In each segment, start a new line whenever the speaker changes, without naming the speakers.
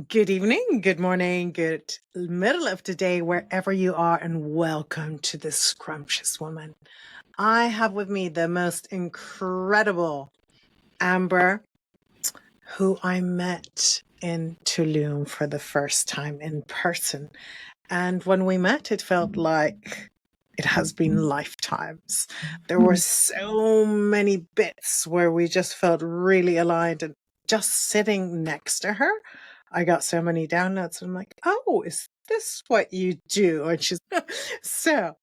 Good evening, good morning, good middle of the day, wherever you are, and welcome to the Scrumptious Woman. I have with me the most incredible Amber, who I met in Tulum for the first time in person. And when we met, it felt like it has been lifetimes. There were so many bits where we just felt really aligned, and just sitting next to her, I got so many downloads. I'm like, oh, is this what you do? And she's so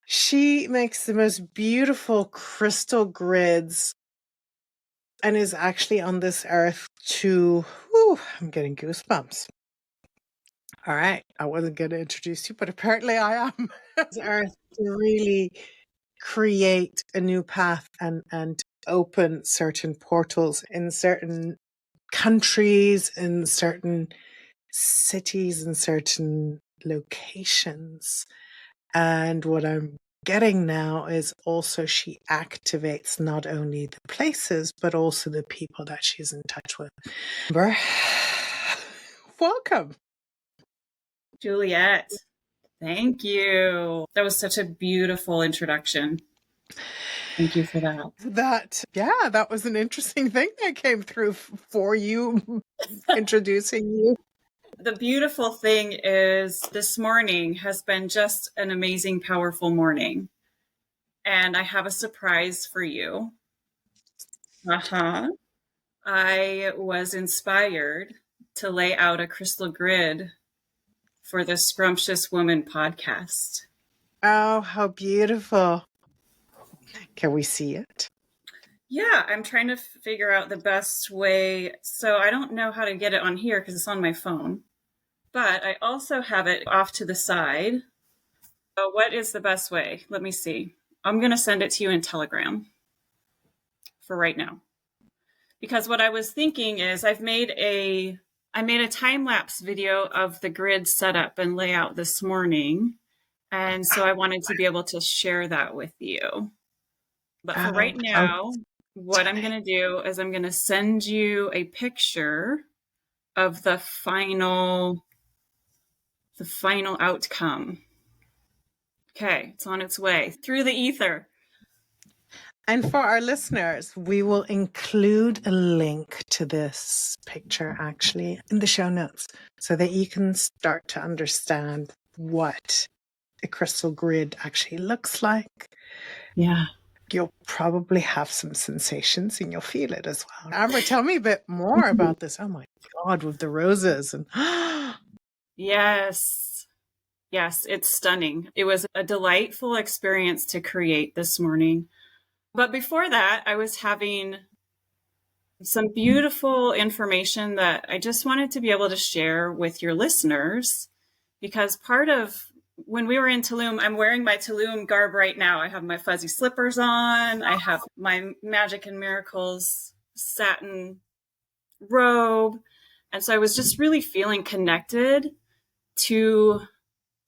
she makes the most beautiful crystal grids and is actually on this earth to, I'm getting goosebumps. All right, I wasn't going to introduce you, but apparently I am. This earth to really create a new path and open certain portals in certain countries, in certain cities, in certain locations. And what I'm getting now is also she activates not only the places, but also the people that she's in touch with. Amber, welcome.
Juliette, thank you. That was such a beautiful introduction. Thank you for that.
That was an interesting thing that came through for you, introducing you.
The beautiful thing is this morning has been just an amazing, powerful morning. And I have a surprise for you. I was inspired to lay out a crystal grid for the Scrumptious Woman Podcast.
Oh, how beautiful. Can we see it?
Yeah, I'm trying to figure out the best way. So I don't know how to get it on here because it's on my phone. But I also have it off to the side. So what is the best way? Let me see. I'm going to send it to you in Telegram for right now. Because what I was thinking is I made a time-lapse video of the grid setup and layout this morning. And so I wanted to be able to share that with you. But for right now, what I'm going to do is I'm going to send you a picture of the final outcome. Okay, it's on its way through the ether.
And for our listeners, we will include a link to this picture actually in the show notes so that you can start to understand what a crystal grid actually looks like.
Yeah.
You'll probably have some sensations and you'll feel it as well. Amber, tell me a bit more about this. Oh my God, with the roses and
Yes, it's stunning. It was a delightful experience to create this morning. But before that, I was having some beautiful information that I just wanted to be able to share with your listeners, because part of when we were in Tulum, I'm wearing my Tulum garb right now. I have my fuzzy slippers on. I have my Magic and Miracles satin robe. And so I was just really feeling connected to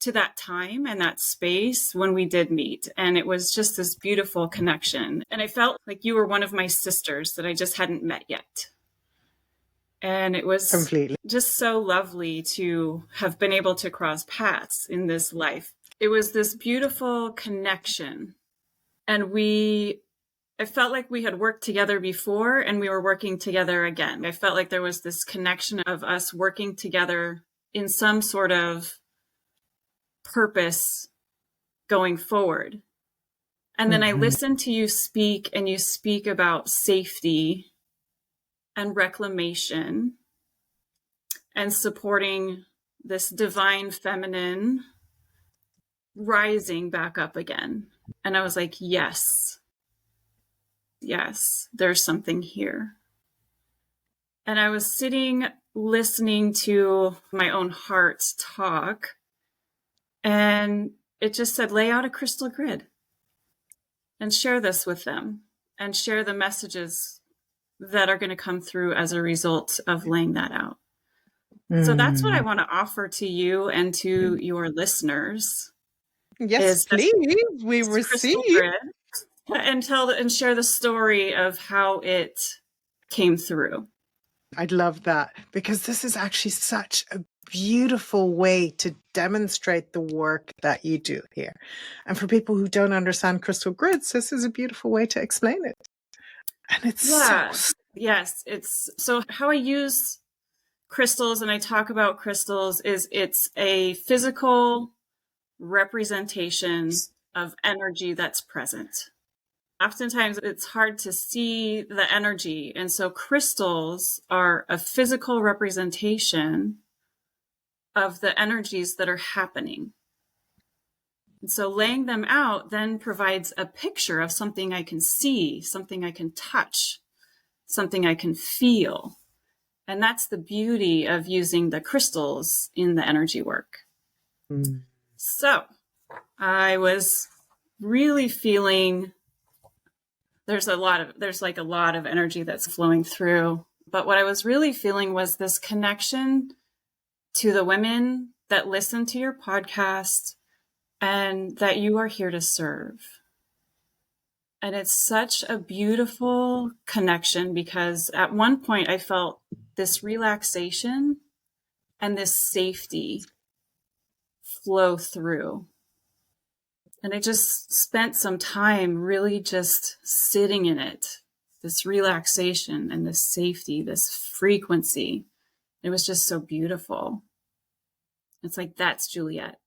that time and that space when we did meet. And it was just this beautiful connection. And I felt like you were one of my sisters that I just hadn't met yet. And it was completely just so lovely to have been able to cross paths in this life. It was this beautiful connection. And I felt like we had worked together before and we were working together again. I felt like there was this connection of us working together in some sort of purpose going forward. And then I listened to you speak, and you speak about safety and reclamation and supporting this divine feminine rising back up again. And I was like, yes, there's something here. And I was sitting listening to my own heart talk, and it just said, lay out a crystal grid and share this with them and share the messages that are going to come through as a result of laying that out. So that's what I want to offer to you and to your listeners.
Yes, please. We receive.
And share the story of how it came through.
I love that, because this is actually such a beautiful way to demonstrate the work that you do here. And for people who don't understand crystal grids, this is a beautiful way to explain it. And it's
Yeah. Yes. It's so how I use crystals and I talk about crystals is it's a physical representation of energy that's present. Oftentimes it's hard to see the energy. And so crystals are a physical representation of the energies that are happening. And so laying them out then provides a picture of something I can see, something I can touch, something I can feel. And that's the beauty of using the crystals in the energy work.
Mm.
So I was really feeling there's a lot of energy that's flowing through. But what I was really feeling was this connection to the women that listen to your podcast and that you are here to serve. And it's such a beautiful connection because at one point I felt this relaxation and this safety flow through. And I just spent some time really just sitting in it, this relaxation and this safety, this frequency. It was just so beautiful. It's like, that's Juliette.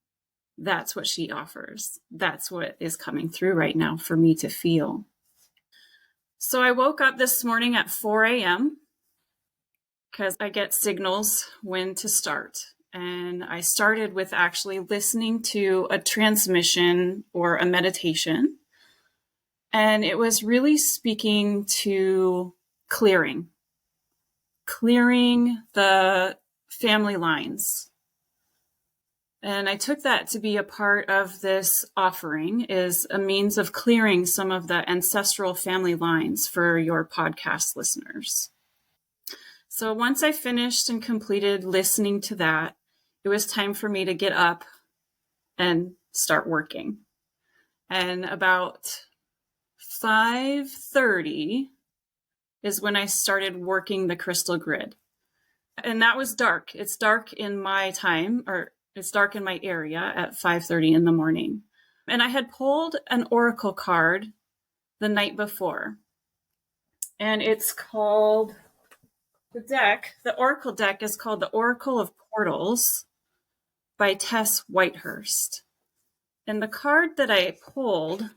That's what she offers. That's what is coming through right now for me to feel. So I woke up this morning at 4 a.m. because I get signals when to start. And I started with actually listening to a transmission or a meditation. And it was really speaking to clearing the family lines. And I took that to be a part of this offering is a means of clearing some of the ancestral family lines for your podcast listeners. So once I finished and completed listening to that, it was time for me to get up and start working. And about 5:30 is when I started working the crystal grid. And that was dark. It's dark in my time, or it's dark in my area at 5:30 in the morning. And I had pulled an oracle card the night before. And it's called the oracle deck is called the Oracle of Portals by Tess Whitehurst. And the card that I pulled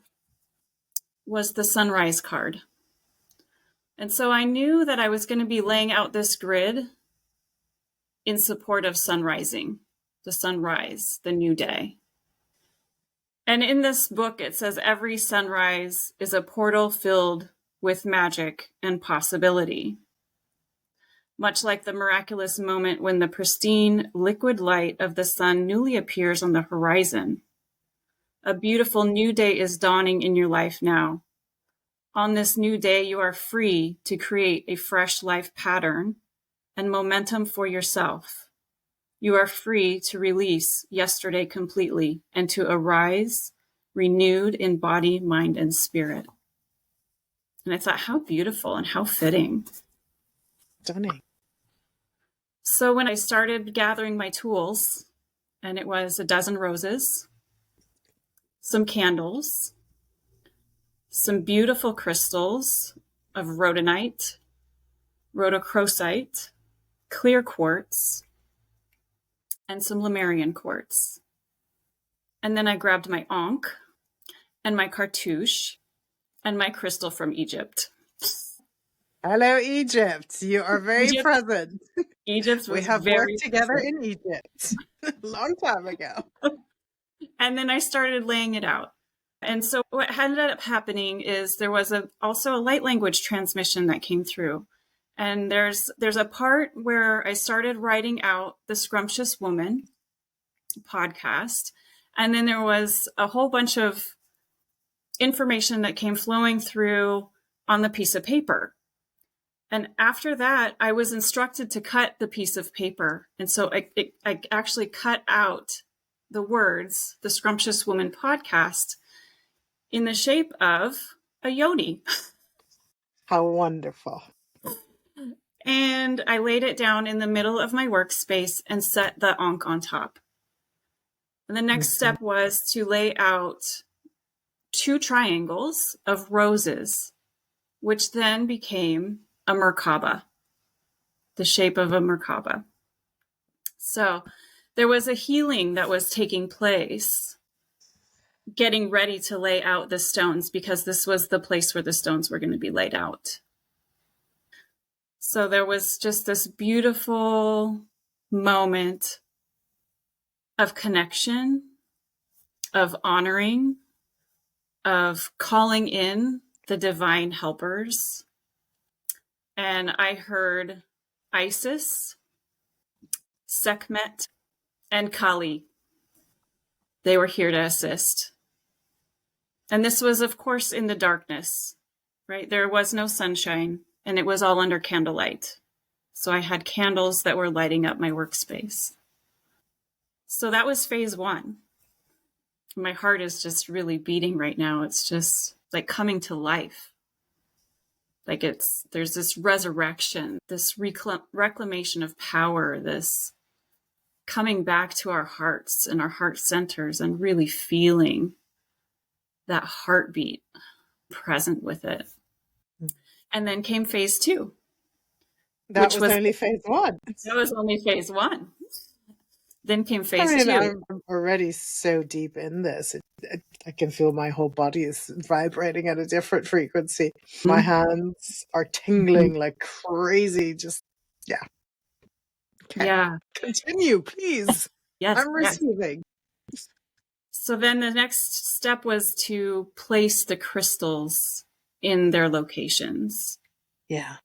was the sunrise card. And so I knew that I was going to be laying out this grid in support of sunrising, the sunrise, the new day. And in this book, it says every sunrise is a portal filled with magic and possibility. Much like the miraculous moment when the pristine liquid light of the sun newly appears on the horizon. A beautiful new day is dawning in your life now. On this new day, you are free to create a fresh life pattern and momentum for yourself. You are free to release yesterday completely and to arise renewed in body, mind, and spirit. And I thought, how beautiful and how fitting.
Stunning.
So when I started gathering my tools, and it was a dozen roses, some candles, some beautiful crystals of rhodonite, rhodochrosite, clear quartz, and some Lemurian quartz. And then I grabbed my ankh and my cartouche and my crystal from Egypt.
Hello, Egypt. You are very present.
Egypt was
we have
very
worked together
present.
in Egypt a long time ago.
And then I started laying it out. And so what ended up happening is there was also a light language transmission that came through. And there's a part where I started writing out the Scrumptious Woman podcast. And then there was a whole bunch of information that came flowing through on the piece of paper. And after that, I was instructed to cut the piece of paper. And so I actually cut out the words, the Scrumptious Woman podcast, in the shape of a yoni.
How wonderful.
And I laid it down in the middle of my workspace and set the ankh on top. And the next step was to lay out 2 triangles of roses, which then became a Merkaba, the shape of a Merkaba. So there was a healing that was taking place, getting ready to lay out the stones, because this was the place where the stones were going to be laid out. So there was just this beautiful moment of connection, of honoring, of calling in the divine helpers. And I heard Isis, Sekhmet, and Kali. They were here to assist. And this was, of course, in the darkness, right? There was no sunshine, and it was all under candlelight. So I had candles that were lighting up my workspace. So that was phase 1. My heart is just really beating right now. It's just like coming to life. Like there's this resurrection, this reclamation of power, this coming back to our hearts and our heart centers and really feeling that heartbeat present with it. And then came phase 2.
That was only phase 1.
That was only phase 1. Then came phase 2.
I'm already so deep in this. I can feel my whole body is vibrating at a different frequency. My hands are tingling like crazy. Just, yeah. Okay.
Yeah.
Continue, please.
Yes.
I'm receiving.
So then the next step was to place the crystals in their locations.
Yeah.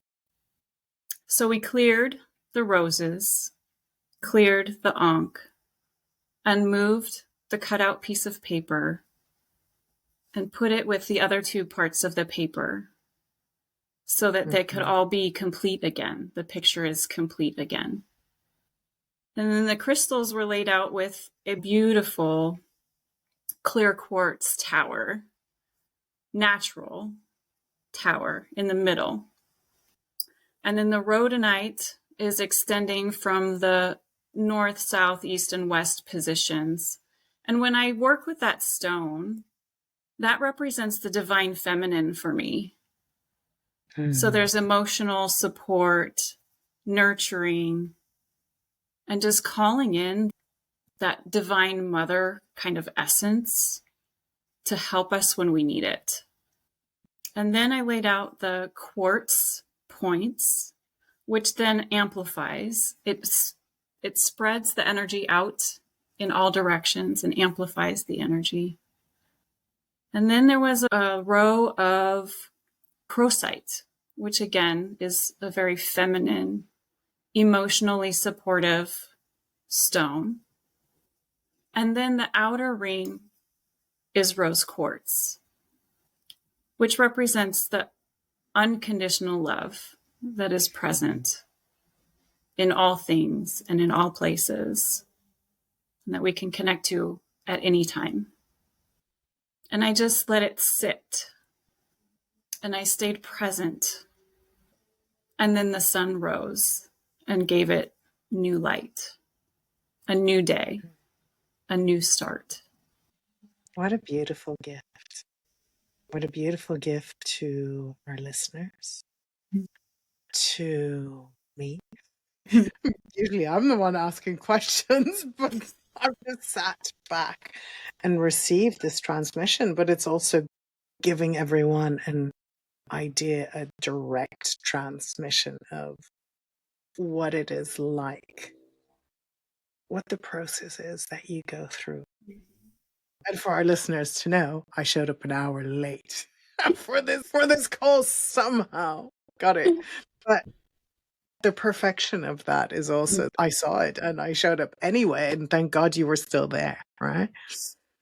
So we cleared the roses, cleared the ankh, and moved the cutout piece of paper and put it with the other 2 parts of the paper so that they could all be complete again. The picture is complete again. And then the crystals were laid out with a beautiful clear quartz tower, natural tower in the middle. And then the rhodonite is extending from the north, south, east, and west positions. And when I work with that stone, that represents the divine feminine for me. So there's emotional support, nurturing, and just calling in that divine mother kind of essence to help us when we need it. And then I laid out the quartz points, which then amplifies. It spreads the energy out in all directions and amplifies the energy. And then there was a row of crocite, which again is a very feminine, emotionally supportive stone. And then the outer ring is rose quartz, which represents the unconditional love that is present in all things and in all places, and that we can connect to at any time. And I just let it sit, and I stayed present. And then the sun rose and gave it new light, a new day, a new start.
What a beautiful gift. What a beautiful gift to our listeners, to me. Usually I'm the one asking questions, but I've just sat back and received this transmission. But it's also giving everyone an idea, a direct transmission of what it is like, what the process is that you go through. And for our listeners to know, I showed up an hour late for this call somehow. Got it. But the perfection of that is also, I saw it and I showed up anyway, and thank God you were still there, right?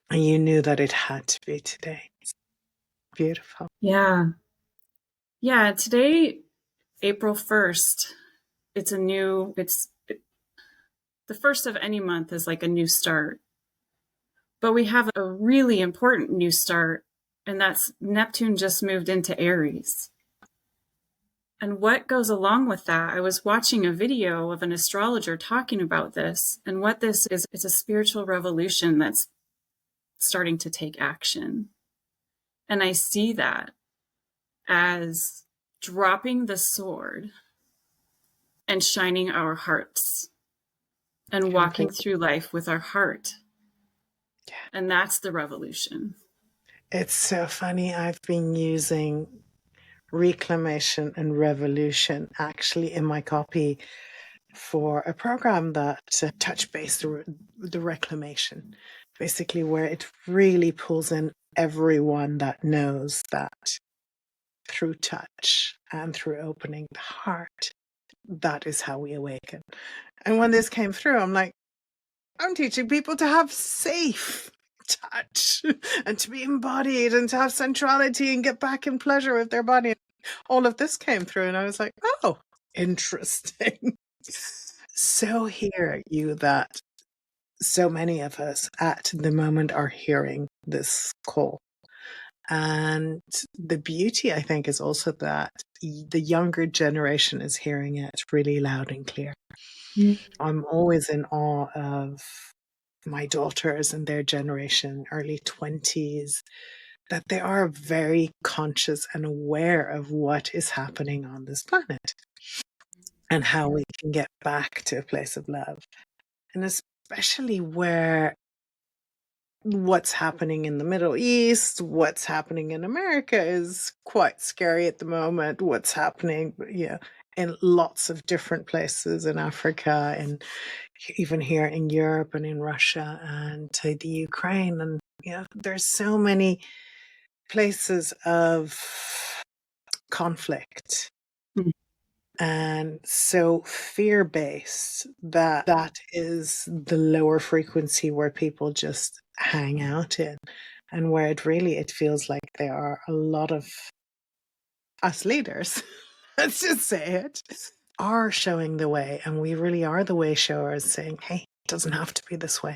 And you knew that it had to be today. It's beautiful.
Yeah. Yeah. Today, April 1st, the first of any month is like a new start. But we have a really important new start, and that's Neptune just moved into Aries. And what goes along with that, I was watching a video of an astrologer talking about this. And what this is, it's a spiritual revolution that's starting to take action. And I see that as dropping the sword and shining our hearts and walking through life with our heart.
Yeah.
And that's the revolution.
It's so funny. I've been using reclamation and revolution actually in my copy for a program that touch base the reclamation, basically where it really pulls in everyone that knows that through touch and through opening the heart, that is how we awaken. And when this came through, I'm like, I'm teaching people to have safe touch and to be embodied and to have sensuality and get back in pleasure with their body. All of this came through and I was like, oh, interesting. So hear you that so many of us at the moment are hearing this call. And the beauty, I think, is also that the younger generation is hearing it really loud and clear. I'm always in awe of my daughters and their generation, early 20s, that they are very conscious and aware of what is happening on this planet and how we can get back to a place of love. And especially where what's happening in the Middle East, what's happening in America is quite scary at the moment. What's happening, in lots of different places in Africa and even here in Europe and in Russia and to the Ukraine. And there's so many places of conflict. And so fear-based, that is the lower frequency where people just hang out in, and where it feels like there are a lot of us leaders, let's just say it, are showing the way, and we really are the way showers, saying, hey, it doesn't have to be this way.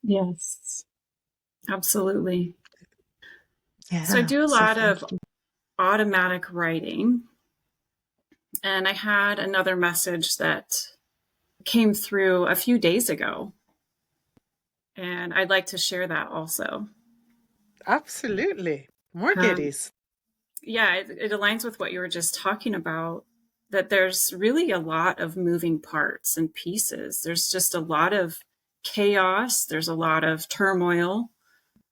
Yes, absolutely.
Yeah.
So I do a lot of automatic writing. And I had another message that came through a few days ago. And I'd like to share that also.
Absolutely. More goodies.
Yeah, it aligns with what you were just talking about, that there's really a lot of moving parts and pieces. There's just a lot of chaos. There's a lot of turmoil.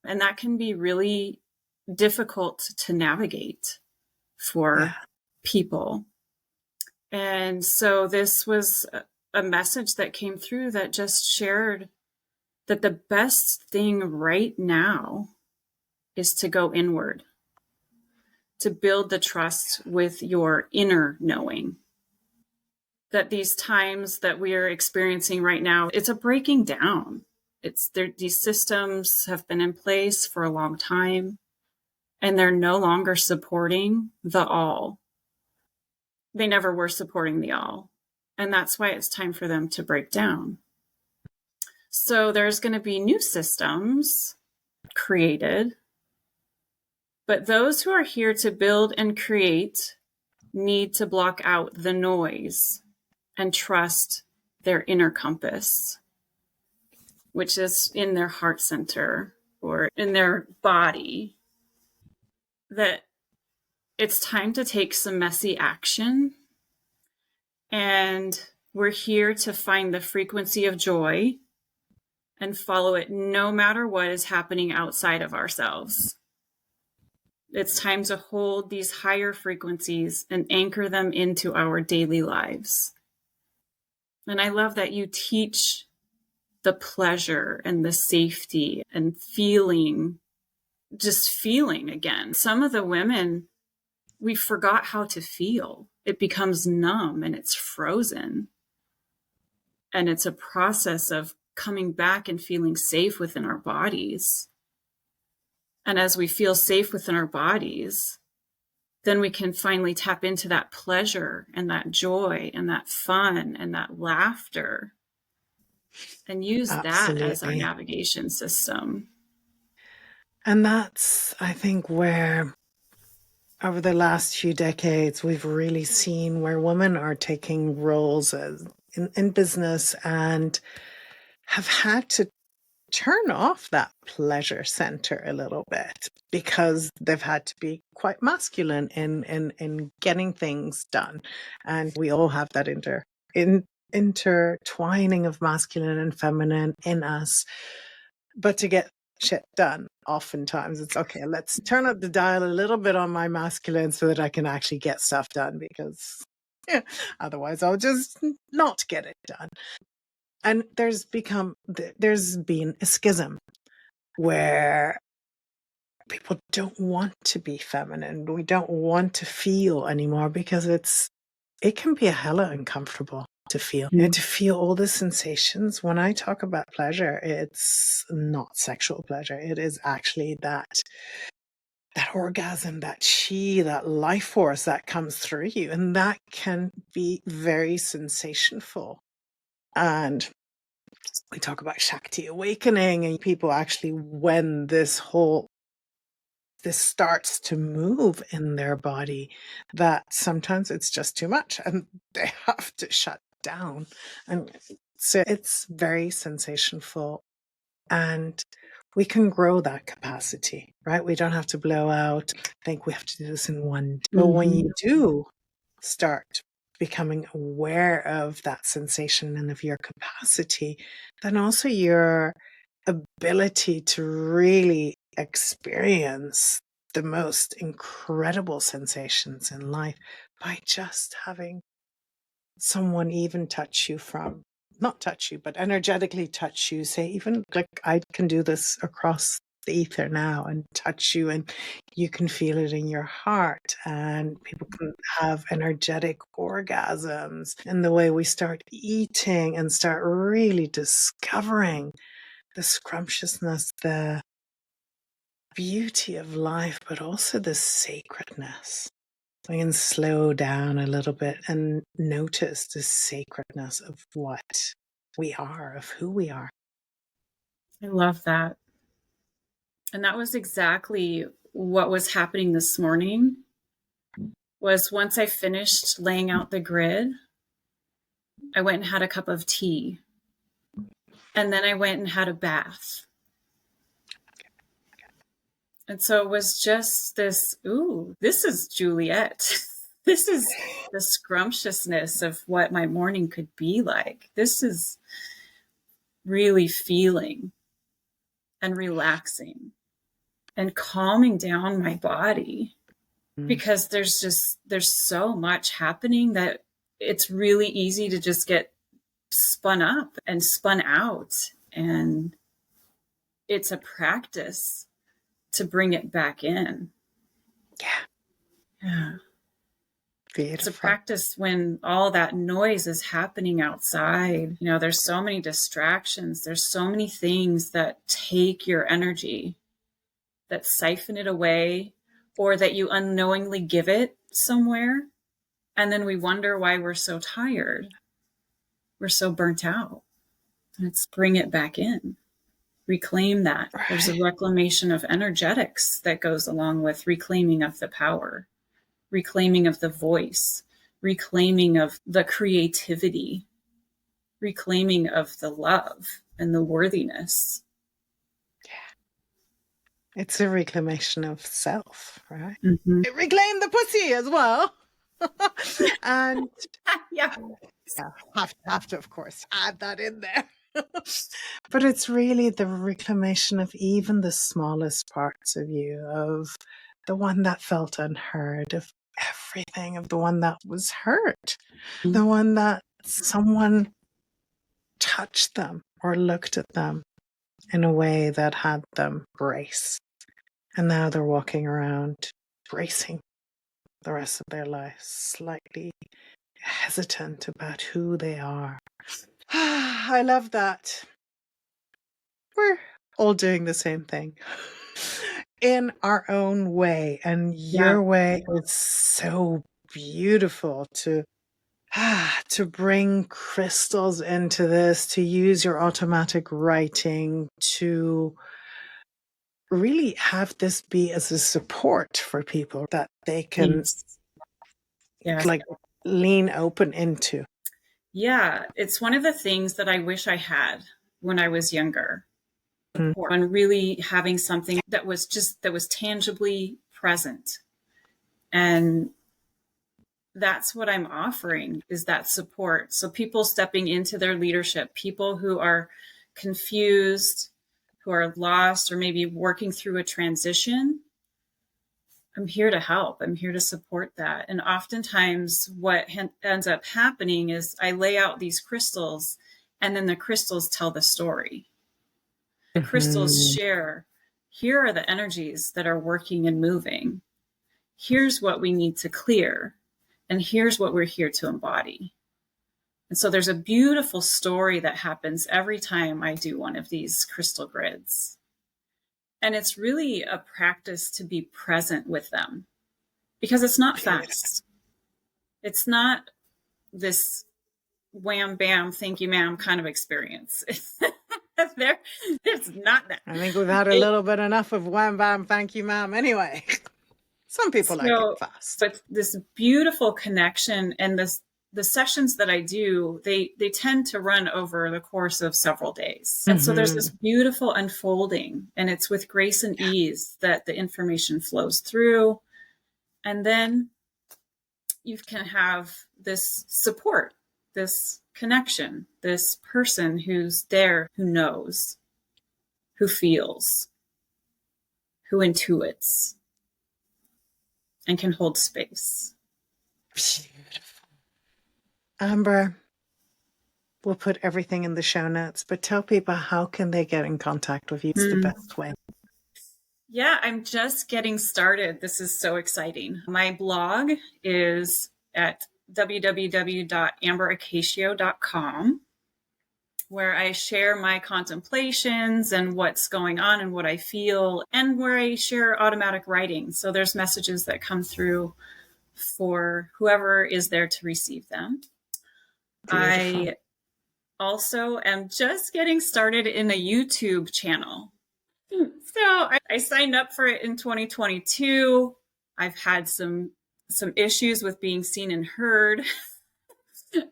And that can be really difficult to navigate for people. And so this was a message that came through that just shared that the best thing right now is to go inward, to build the trust with your inner knowing. That these times that we are experiencing right now, it's a breaking down. These systems have been in place for a long time, and they're no longer supporting the all. They never were supporting the all. And that's why it's time for them to break down. So there's going to be new systems created, but those who are here to build and create need to block out the noise and trust their inner compass, which is in their heart center or in their body. That it's time to take some messy action. And we're here to find the frequency of joy and follow it no matter what is happening outside of ourselves. It's time to hold these higher frequencies and anchor them into our daily lives. And I love that you teach the pleasure and the safety and just feeling again. Some of the women, we forgot how to feel. It becomes numb and it's frozen. And it's a process of coming back and feeling safe within our bodies. And as we feel safe within our bodies, then we can finally tap into that pleasure and that joy and that fun and that laughter and use that as our navigation system.
And that's, I think, where over the last few decades, we've really seen where women are taking roles in business and have had to turn off that pleasure center a little bit because they've had to be quite masculine in getting things done. And we all have that intertwining of masculine and feminine in us. But to get shit done, oftentimes it's okay, let's turn up the dial a little bit on my masculine so that I can actually get stuff done, because otherwise I'll just not get it done. And there's been a schism where people don't want to be feminine. We don't want to feel anymore because it can be a hella uncomfortable to feel. And to feel all the sensations. When I talk about pleasure, it's not sexual pleasure. It is actually that orgasm, that chi, that life force that comes through you. And that can be very sensationful. And we talk about Shakti awakening, and people actually, when this starts to move in their body, that sometimes it's just too much and they have to shut down. And so it's very sensationful, and we can grow that capacity, right? We don't have to blow out, think we have to do this in one day. But when you do start becoming aware of that sensation and of your capacity, then also your ability to really experience the most incredible sensations in life by just having someone even touch you from, not touch you, but energetically touch you, say, even like I can do this across the ether now and touch you, and you can feel it in your heart, and people can have energetic orgasms. And the way we start eating and start really discovering the scrumptiousness, the beauty of life, but also the sacredness. We can slow down a little bit and notice the sacredness of what we are, of who we are.
I love that. And that was exactly what was happening this morning. Was once I finished laying out the grid, I went and had a cup of tea. And then I went and had a bath. And so it was just this, ooh, this is Juliette. This is the scrumptiousness of what my morning could be like. This is really feeling and relaxing and calming down my body, because there's so much happening that it's really easy to just get spun up and spun out. And it's a practice to bring it back in. Yeah.
Beautiful.
It's a practice when all that noise is happening outside. You know, there's so many distractions. There's so many things that take your energy, that siphon it away, or that you unknowingly give it somewhere. And then we wonder why we're so tired. We're so burnt out. Let's bring it back in. Reclaim that. Right. There's a reclamation of energetics that goes along with reclaiming of the power, reclaiming of the voice, reclaiming of the creativity, reclaiming of the love and the worthiness.
Yeah. It's a reclamation of self, right? Mm-hmm. It reclaimed the pussy as well. And
yeah,
have to, of course, add that in there. But it's really the reclamation of even the smallest parts of you, of the one that felt unheard, of everything, of the one that was hurt, the one that someone touched them or looked at them in a way that had them brace. And now they're walking around bracing the rest of their lives, slightly hesitant about who they are. I love that. We're all doing the same thing in our own way. And your way is so beautiful to bring crystals into this, to use your automatic writing, to really have this be as a support for people that they can
Yes.
like lean open into.
Yeah, it's one of the things that I wish I had when I was younger.
Mm.
And really having something that was tangibly present. And that's what I'm offering, is that support. So people stepping into their leadership, people who are confused, who are lost, or maybe working through a transition. I'm here to help. I'm here to support that. And oftentimes what ends up happening is I lay out these crystals, and then the crystals tell the story. The crystals share, here are the energies that are working and moving. Here's what we need to clear. And here's what we're here to embody. And so there's a beautiful story that happens every time I do one of these crystal grids. And it's really a practice to be present with them, because it's not fast. It's not this wham, bam, thank you, ma'am kind of experience. It's not that.
I think we've had a little bit enough of wham, bam, thank you, ma'am. Anyway, some people like it fast.
But this beautiful connection, and the sessions that I do, they tend to run over the course of several days. And so there's this beautiful unfolding, and it's with grace and ease that the information flows through. And then you can have this support, this connection, this person who's there, who knows, who feels, who intuits, and can hold space.
Beautiful. Amber, we'll put everything in the show notes, but tell people, how can they get in contact with you? It's the best way.
Yeah, I'm just getting started. This is so exciting. My blog is at www.amberacacio.com, where I share my contemplations and what's going on and what I feel, and where I share automatic writing. So there's messages that come through for whoever is there to receive them. Beautiful. I also am just getting started in a YouTube channel. So I signed up for it in 2022. I've had some issues with being seen and heard.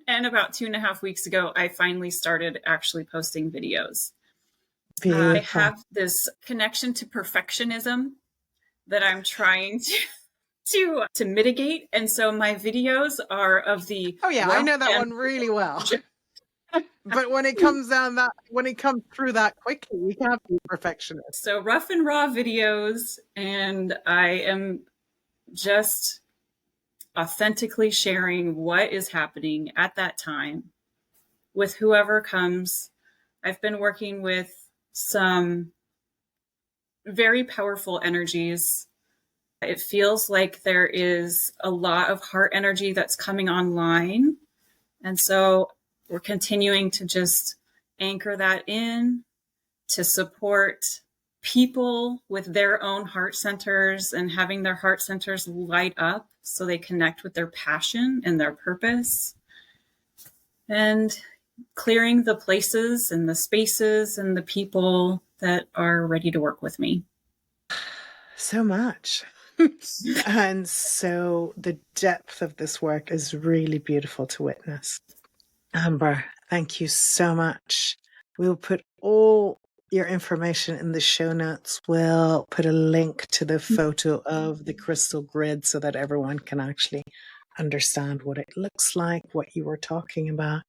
And about 2.5 weeks ago, I finally started actually posting videos. I have this connection to perfectionism that I'm trying to mitigate. And so my videos are of the...
Oh yeah, I know that one really well. But when it comes through that quickly, you can't be a perfectionist.
So rough and raw videos, and I am just authentically sharing what is happening at that time with whoever comes. I've been working with some very powerful energies. It feels like there is a lot of heart energy that's coming online. And so we're continuing to just anchor that in, to support people with their own heart centers and having their heart centers light up so they connect with their passion and their purpose, and clearing the places and the spaces and the people that are ready to work with me.
So much. And so the depth of this work is really beautiful to witness. Amber, thank you so much. We'll put all your information in the show notes. We'll put a link to the photo of the crystal grid so that everyone can actually understand what it looks like, what you were talking about.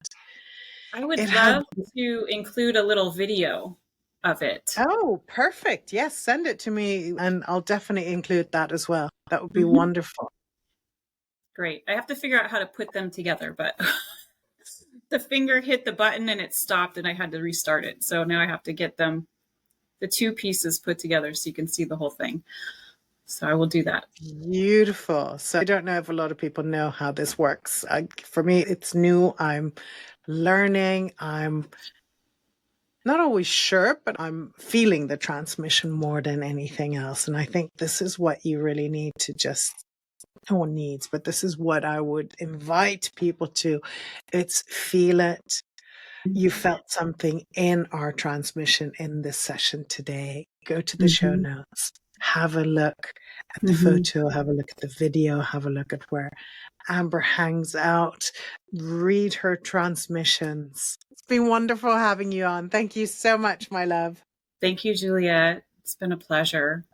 I would love to include a little video of it.
Oh, perfect. Yes, send it to me and I'll definitely include that as well. That would be wonderful.
Great. I have to figure out how to put them together, but the finger hit the button and it stopped and I had to restart it. So now I have to get the two pieces put together so you can see the whole thing. So I will do that.
Beautiful. So I don't know if a lot of people know how this works. For me, it's new. I'm learning. I'm not always sure, but I'm feeling the transmission more than anything else. And I think this is what you really need to just, no one needs, but this is what I would invite people to. It's feel it. You felt something in our transmission in this session today. go to the show notes, have a look at the photo, have a look at the video, have a look at where Amber hangs out, read her transmissions. It's been wonderful having you on. Thank you so much, my love.
Thank you, Juliette. It's been a pleasure.